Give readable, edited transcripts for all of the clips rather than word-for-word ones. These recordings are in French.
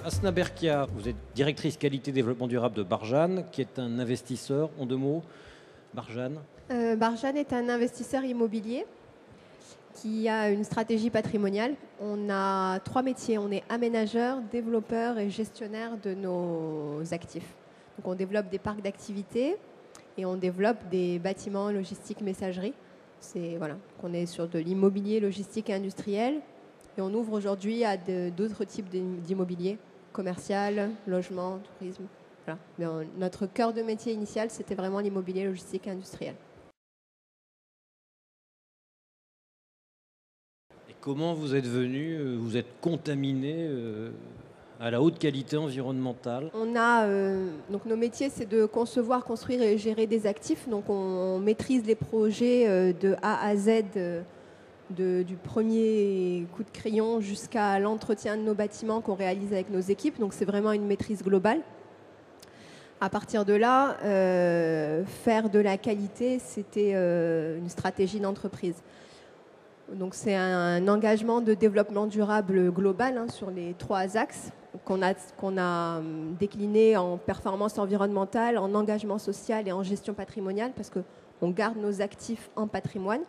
Asna Berkia, vous êtes directrice qualité développement durable de Barjane, qui est un investisseur, en 2 mots. Barjane. Barjane est un investisseur immobilier qui a une stratégie patrimoniale. On a 3 métiers. On est aménageur, développeur et gestionnaire de nos actifs. Donc on développe des parcs d'activités et on développe des bâtiments logistiques messagerie. Voilà, on est sur de l'immobilier logistique et industriel. Et on ouvre aujourd'hui à d'autres types d'immobilier, commercial, logement, tourisme. Voilà. Mais notre cœur de métier initial, c'était vraiment l'immobilier logistique et industriel. Et comment vous êtes venu, vous êtes contaminé à la haute qualité environnementale? Donc nos métiers, c'est de concevoir, construire et gérer des actifs. Donc on maîtrise les projets de A à Z, du premier coup de crayon jusqu'à l'entretien de nos bâtiments qu'on réalise avec nos équipes. Donc c'est vraiment une maîtrise globale. À partir de là, faire de la qualité, c'était une stratégie d'entreprise. Donc c'est un engagement de développement durable global sur les 3 axes qu'on a décliné en performance environnementale, en engagement social et en gestion patrimoniale, parce qu'on garde nos actifs en patrimoine.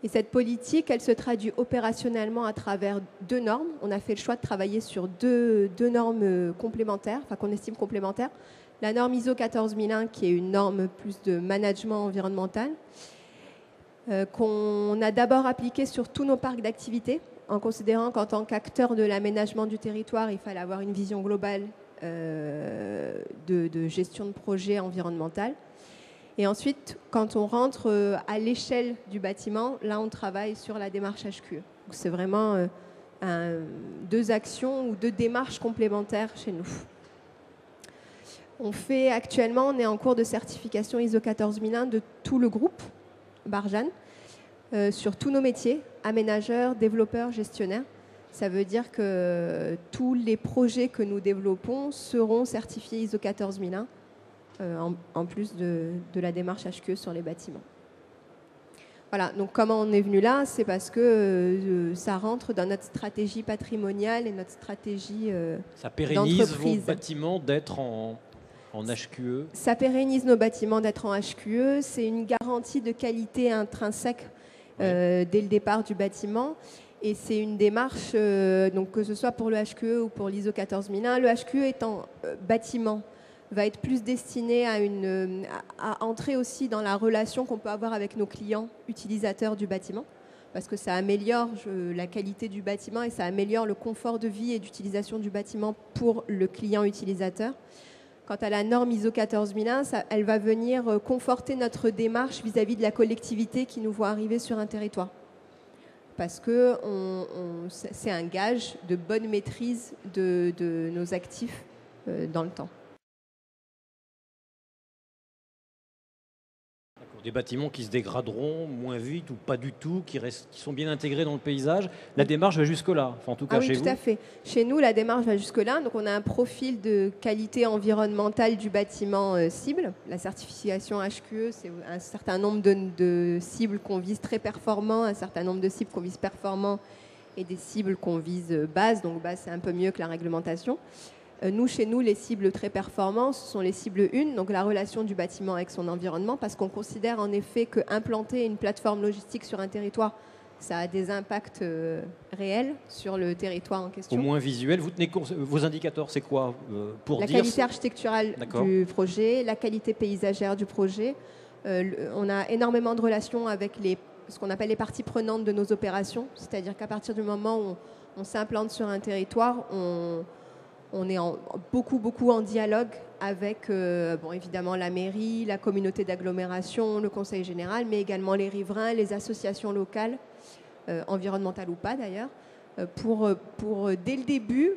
Et cette politique, elle se traduit opérationnellement à travers 2 normes. On a fait le choix de travailler sur deux normes complémentaires, enfin qu'on estime complémentaires. La norme ISO 14001, qui est une norme plus de management environnemental, qu'on a d'abord appliquée sur tous nos parcs d'activités, en considérant qu'en tant qu'acteur de l'aménagement du territoire, il fallait avoir une vision globale de gestion de projet environnemental. Et ensuite, quand on rentre à l'échelle du bâtiment, là, on travaille sur la démarche HQE. C'est vraiment 2 actions ou 2 démarches complémentaires chez nous. On est en cours de certification ISO 14001 de tout le groupe Barjane, sur tous nos métiers, aménageurs, développeurs, gestionnaires. Ça veut dire que tous les projets que nous développons seront certifiés ISO 14001. En plus de la démarche HQE sur les bâtiments. Voilà, donc comment on est venu là? C'est parce que ça rentre dans notre stratégie patrimoniale et notre stratégie Ça pérennise vos bâtiments d'être en HQE? Ça pérennise nos bâtiments d'être en HQE. C'est une garantie de qualité intrinsèque dès le départ du bâtiment. Et c'est une démarche, donc que ce soit pour le HQE ou pour l'ISO 14001. Le HQE étant bâtiment, va être plus destiné à entrer aussi dans la relation qu'on peut avoir avec nos clients utilisateurs du bâtiment, parce que ça améliore la qualité du bâtiment et ça améliore le confort de vie et d'utilisation du bâtiment pour le client utilisateur. Quant à la norme ISO 14001, elle va venir conforter notre démarche vis-à-vis de la collectivité qui nous voit arriver sur un territoire, parce que c'est un gage de bonne maîtrise de nos actifs dans le temps. Des bâtiments qui se dégraderont moins vite ou pas du tout, qui sont bien intégrés dans le paysage. La démarche va jusque-là, enfin, en tout cas chez vous. Oui, tout à fait. Chez nous, la démarche va jusque-là. Donc, on a un profil de qualité environnementale du bâtiment cible. La certification HQE, c'est un certain nombre de cibles qu'on vise très performants, un certain nombre de cibles qu'on vise performants et des cibles qu'on vise basse. Donc, basse, c'est un peu mieux que la réglementation. Chez nous, les cibles très performantes, ce sont les cibles 1, donc la relation du bâtiment avec son environnement, parce qu'on considère en effet qu'implanter une plateforme logistique sur un territoire, ça a des impacts réels sur le territoire en question. Au moins visuel, vous tenez vos indicateurs, c'est quoi pour la qualité architecturale du projet, la qualité paysagère du projet. On a énormément de relations avec ce qu'on appelle les parties prenantes de nos opérations, c'est-à-dire qu'à partir du moment où on s'implante sur un territoire, on est beaucoup en dialogue avec, évidemment, la mairie, la communauté d'agglomération, le conseil général, mais également les riverains, les associations locales, environnementales ou pas d'ailleurs, pour dès le début,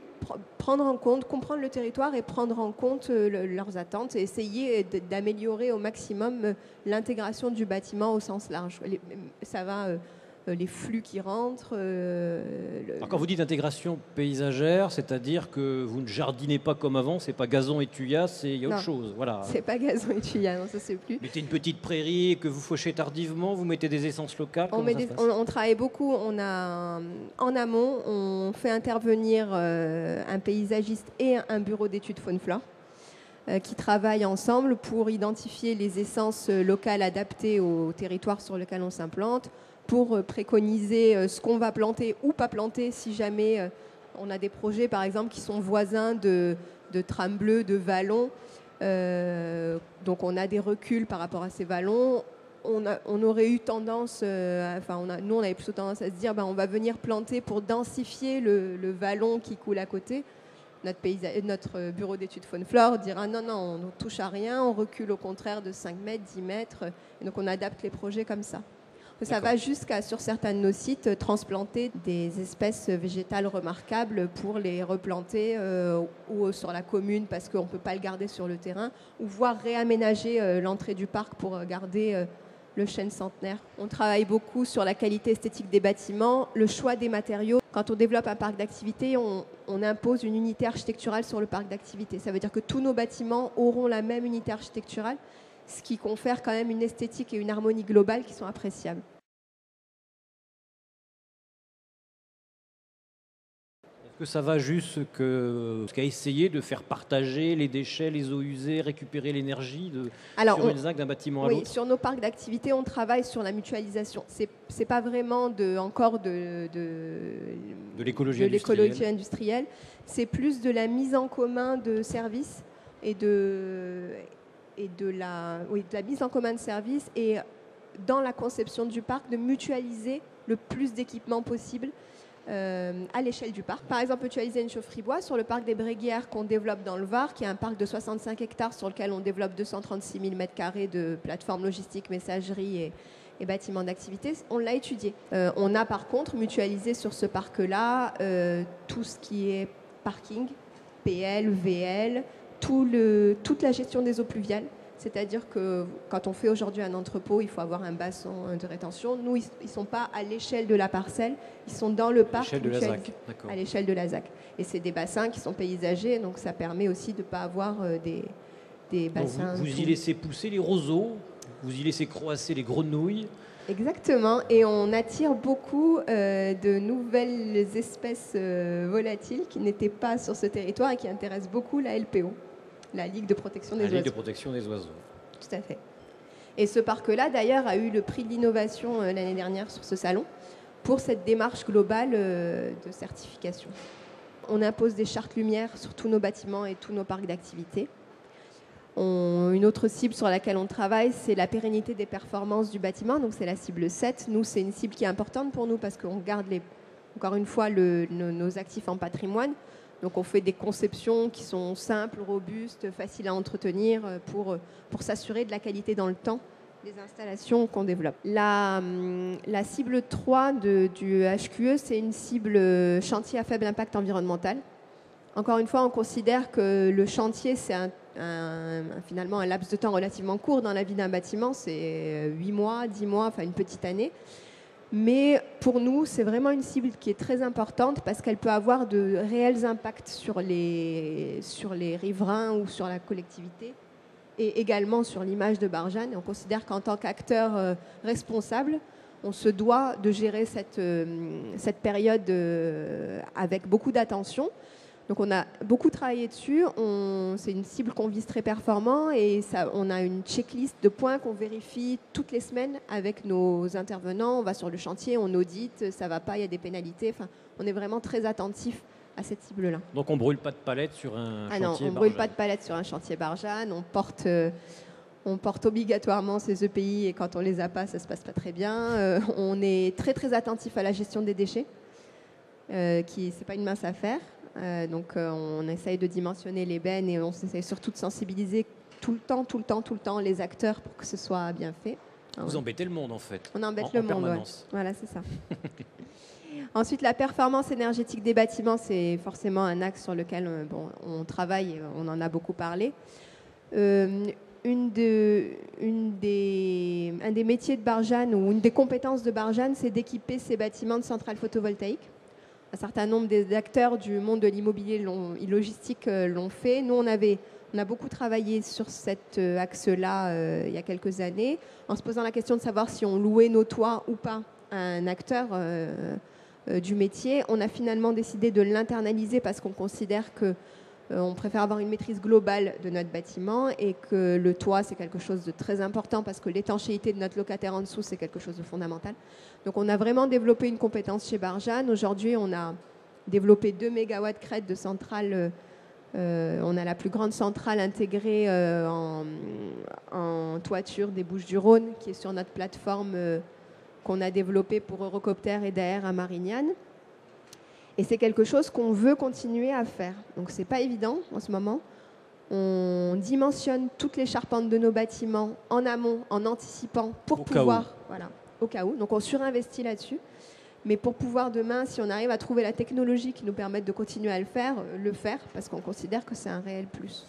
comprendre le territoire et prendre en compte leurs attentes et essayer d'améliorer au maximum l'intégration du bâtiment au sens large. Ça va les flux qui rentrent. Alors quand vous dites intégration paysagère, c'est-à-dire que vous ne jardinez pas comme avant, c'est pas gazon et tuyas, il y a autre chose. Voilà. C'est pas gazon et tuyas, non, ça c'est plus. Vous mettez une petite prairie que vous fauchez tardivement, vous mettez des essences locales. On travaille beaucoup. On a en amont, on fait intervenir un paysagiste et un bureau d'études faune-flore qui travaillent ensemble pour identifier les essences locales adaptées au territoire sur lequel on s'implante, pour préconiser ce qu'on va planter ou pas planter si jamais on a des projets, par exemple, qui sont voisins de trames bleues, de vallons. Donc on a des reculs par rapport à ces vallons. On aurait eu tendance, nous on avait plutôt tendance à se dire on va venir planter pour densifier le vallon qui coule à côté. Notre bureau d'études faune-flore dira non, on ne touche à rien, on recule au contraire de 5 mètres, 10 mètres. Et donc on adapte les projets comme ça. Ça va jusqu'à, sur certains de nos sites, transplanter des espèces végétales remarquables pour les replanter ou sur la commune parce qu'on ne peut pas le garder sur le terrain, ou voire réaménager l'entrée du parc pour garder le chêne centenaire. On travaille beaucoup sur la qualité esthétique des bâtiments, le choix des matériaux. Quand on développe un parc d'activités, on impose une unité architecturale sur le parc d'activités. Ça veut dire que tous nos bâtiments auront la même unité architecturale, ce qui confère quand même une esthétique et une harmonie globale qui sont appréciables. Est-ce que ça va jusqu'à essayer de faire partager les déchets, les eaux usées, récupérer l'énergie sur une ZAC d'un bâtiment à l'autre? Oui, sur nos parcs d'activités, on travaille sur la mutualisation. C'est pas vraiment encore de l'écologie industrielle. C'est plus de la mise en commun de services et de la mise en commun de services et dans la conception du parc, de mutualiser le plus d'équipements possible à l'échelle du parc. Par exemple, mutualiser une chaufferie bois sur le parc des Bréguières qu'on développe dans le Var, qui est un parc de 65 hectares sur lequel on développe 236 000 m² de plateformes logistiques, messagerie et bâtiments d'activité. On l'a étudié. On a par contre mutualisé sur ce parc-là tout ce qui est parking, PL, VL, toute la gestion des eaux pluviales. C'est-à-dire que quand on fait aujourd'hui un entrepôt, il faut avoir un bassin de rétention. Nous, ils ne sont pas à l'échelle de la parcelle, ils sont dans le parc à l'échelle de la ZAC. Et c'est des bassins qui sont paysagers, donc ça permet aussi de ne pas avoir des bassins. Donc vous y laissez pousser les roseaux, vous y laissez croasser les grenouilles. Exactement, et on attire beaucoup de nouvelles espèces volatiles qui n'étaient pas sur ce territoire et qui intéressent beaucoup la LPO. La Ligue de protection des oiseaux. La Ligue de protection des oiseaux. Tout à fait. Et ce parc-là, d'ailleurs, a eu le prix de l'innovation l'année dernière sur ce salon pour cette démarche globale de certification. On impose des chartes lumière sur tous nos bâtiments et tous nos parcs d'activités. Une autre cible sur laquelle on travaille, c'est la pérennité des performances du bâtiment. Donc c'est la cible 7. Nous, c'est une cible qui est importante pour nous parce qu'on garde, encore une fois, nos actifs en patrimoine. Donc on fait des conceptions qui sont simples, robustes, faciles à entretenir pour s'assurer de la qualité dans le temps des installations qu'on développe. La cible 3 du HQE, c'est une cible chantier à faible impact environnemental. Encore une fois, on considère que le chantier, c'est finalement un laps de temps relativement court dans la vie d'un bâtiment. C'est 8 mois, 10 mois, enfin une petite année. Mais pour nous, c'est vraiment une cible qui est très importante parce qu'elle peut avoir de réels impacts sur les riverains ou sur la collectivité et également sur l'image de Barjane. Et on considère qu'en tant qu'acteur responsable, on se doit de gérer cette période avec beaucoup d'attention. Donc on a beaucoup travaillé dessus, c'est une cible qu'on vise très performant et on a une checklist de points qu'on vérifie toutes les semaines avec nos intervenants. On va sur le chantier, on audite, ça ne va pas, il y a des pénalités. Enfin, on est vraiment très attentif à cette cible-là. Donc on ne brûle pas de palettes sur un chantier Barjane? Non, on ne brûle pas de palettes sur un chantier Barjane. On porte obligatoirement ces EPI et quand on ne les a pas, ça ne se passe pas très bien. On est très très attentif à la gestion des déchets, ce n'est pas une mince affaire. Donc on essaye de dimensionner les bennes et on essaye surtout de sensibiliser tout le temps les acteurs pour que ce soit bien fait. Vous embêtez le monde en fait. On embête le monde, ouais. Voilà, c'est ça. Ensuite, la performance énergétique des bâtiments, c'est forcément un axe sur lequel on travaille et on en a beaucoup parlé. Une un des métiers de Barjane, ou une des compétences de Barjane, c'est d'équiper ces bâtiments de centrales photovoltaïques. Un certain nombre d'acteurs du monde de l'immobilier logistique l'ont fait. Nous, on a beaucoup travaillé sur cet axe-là il y a quelques années, en se posant la question de savoir si on louait nos toits ou pas à un acteur du métier. On a finalement décidé de l'internaliser parce qu'on considère que on préfère avoir une maîtrise globale de notre bâtiment et que le toit, c'est quelque chose de très important parce que l'étanchéité de notre locataire en dessous, c'est quelque chose de fondamental. Donc on a vraiment développé une compétence chez Barjane. Aujourd'hui, on a développé 2 MW crête de centrale. On a la plus grande centrale intégrée en toiture des Bouches-du-Rhône qui est sur notre plateforme qu'on a développée pour Eurocopter et Daher à Marignane. Et c'est quelque chose qu'on veut continuer à faire. Donc c'est pas évident en ce moment. On dimensionne toutes les charpentes de nos bâtiments en amont, en anticipant, pour pouvoir, voilà, au cas où. Donc on surinvestit là-dessus. Mais pour pouvoir demain, si on arrive à trouver la technologie qui nous permette de continuer à le faire, parce qu'on considère que c'est un réel plus.